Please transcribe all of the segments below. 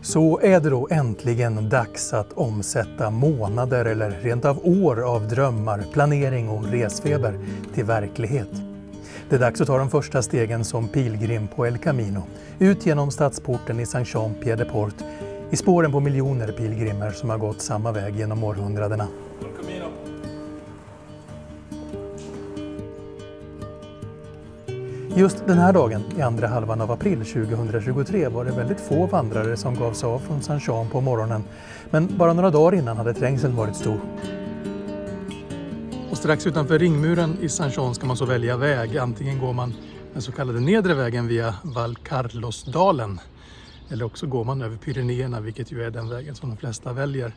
Så är det då äntligen dags att omsätta månader eller rent av år av drömmar, planering och resfeber till verklighet. Det är dags att ta de första stegen som pilgrim på El Camino, ut genom stadsporten i Saint-Jean-Pied-de-Port, i spåren på miljoner pilgrimer som har gått samma väg genom århundradena. Just den här dagen, i andra halvan av april 2023, var det väldigt få vandrare som gav sig av från Saint-Jean på morgonen. Men bara några dagar innan hade trängseln varit stor. Och strax utanför ringmuren i Saint-Jean ska man så välja väg. Antingen går man den så kallade nedre vägen via Val Carlos-dalen. Eller också går man över Pyrenéerna, vilket ju är den vägen som de flesta väljer.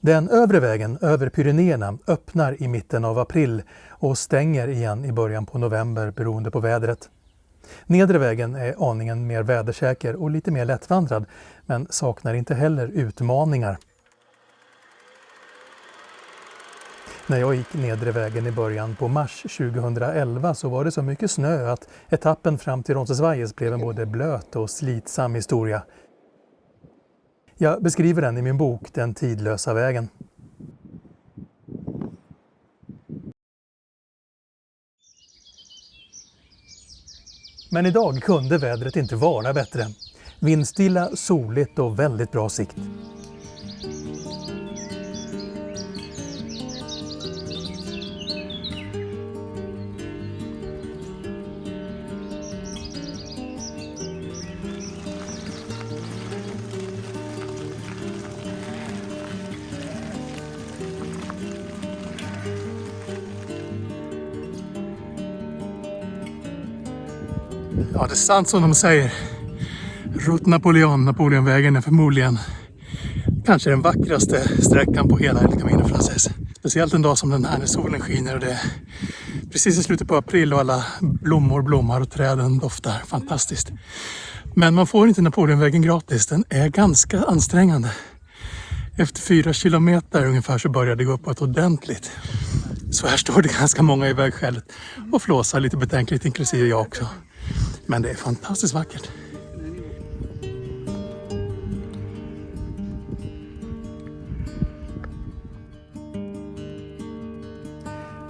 Den övre vägen över Pyrenéerna öppnar i mitten av april och stänger igen i början på november beroende på vädret. Nedre vägen är aningen mer vädersäker och lite mer lättvandrad, men saknar inte heller utmaningar. När jag gick nedre vägen i början på mars 2011 så var det så mycket snö att etappen fram till Roncesvalles blev en både blöt och slitsam historia. Jag beskriver den i min bok Den tidlösa vägen. Men idag kunde vädret inte vara bättre. Vindstilla, soligt och väldigt bra sikt. Ja, det är sant som de säger. Route Napoleon, Napoleonvägen, är förmodligen kanske den vackraste sträckan på hela El Camino Frances. Speciellt en dag som den här när solen skiner och det är precis i slutet på april och alla blommor blommar och träden doftar fantastiskt. Men man får inte Napoleonvägen gratis, den är ganska ansträngande. Efter 4 kilometer ungefär så börjar det gå uppåt ordentligt. Så här står det ganska många i vägskälet och flåsar lite betänkligt, inklusive jag också. Men det är fantastiskt vackert.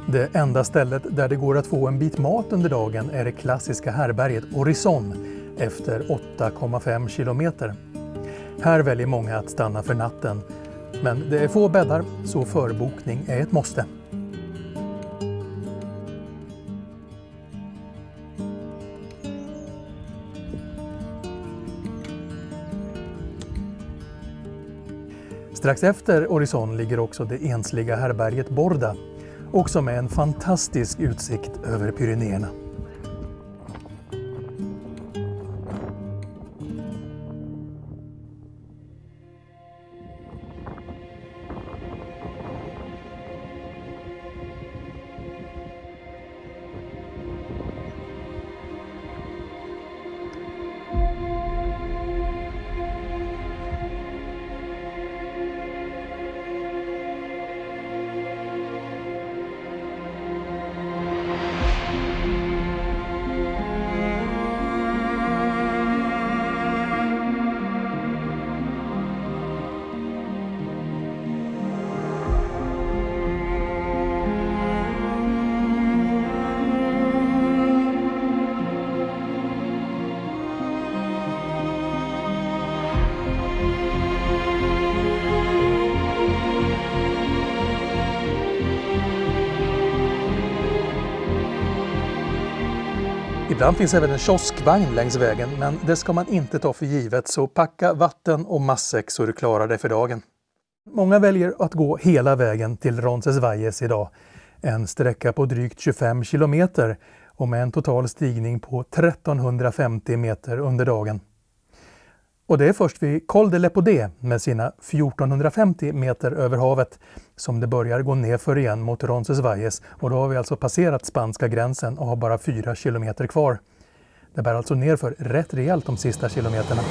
Det enda stället där det går att få en bit mat under dagen är det klassiska härberget Horizon efter 8,5 kilometer. Här väljer många att stanna för natten, men det är få bäddar så förbokning är ett måste. Strax efter Horizon ligger också det ensliga härberget Borda, också med en fantastisk utsikt över Pyrenéerna. Ibland finns även en kioskvagn längs vägen, men det ska man inte ta för givet, så packa vatten och matsäck så du klarar dig för dagen. Många väljer att gå hela vägen till Roncesvalles idag, en sträcka på drygt 25 kilometer och med en total stigning på 1350 meter under dagen. Och det är först vid Col de l'Epodé med sina 1450 meter över havet som det börjar gå nerför igen mot Roncesvalles, och då har vi alltså passerat spanska gränsen och har bara 4 kilometer kvar. Det bär alltså nerför rätt rejält de sista kilometerna.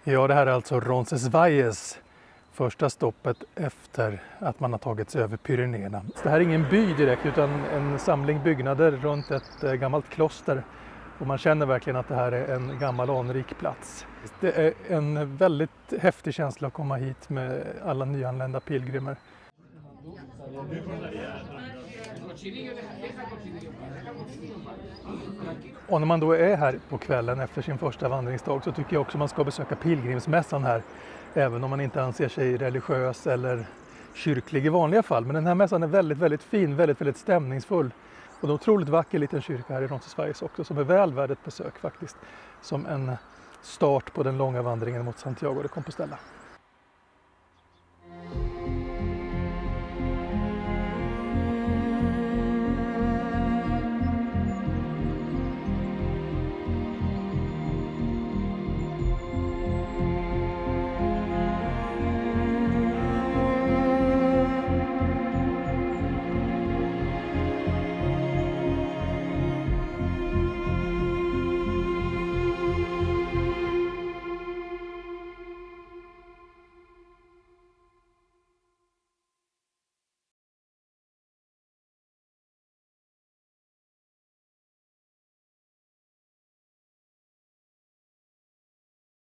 Ja, det här är alltså Roncesvalles, första stoppet efter att man har tagit sig över Pyrenéerna. Det här är ingen by direkt utan en samling byggnader runt ett gammalt kloster. Och man känner verkligen att det här är en gammal anrik plats. Det är en väldigt häftig känsla att komma hit med alla nyanlända pilgrimer. Och när man då är här på kvällen efter sin första vandringsdag så tycker jag också man ska besöka pilgrimsmässan här. Även om man inte anser sig religiös eller kyrklig i vanliga fall. Men den här mässan är väldigt, väldigt fin, väldigt, väldigt stämningsfull. Och det är en otroligt vacker liten kyrka här i Roncesvalles också som är väl värd ett besök faktiskt. Som en start på den långa vandringen mot Santiago de Compostela.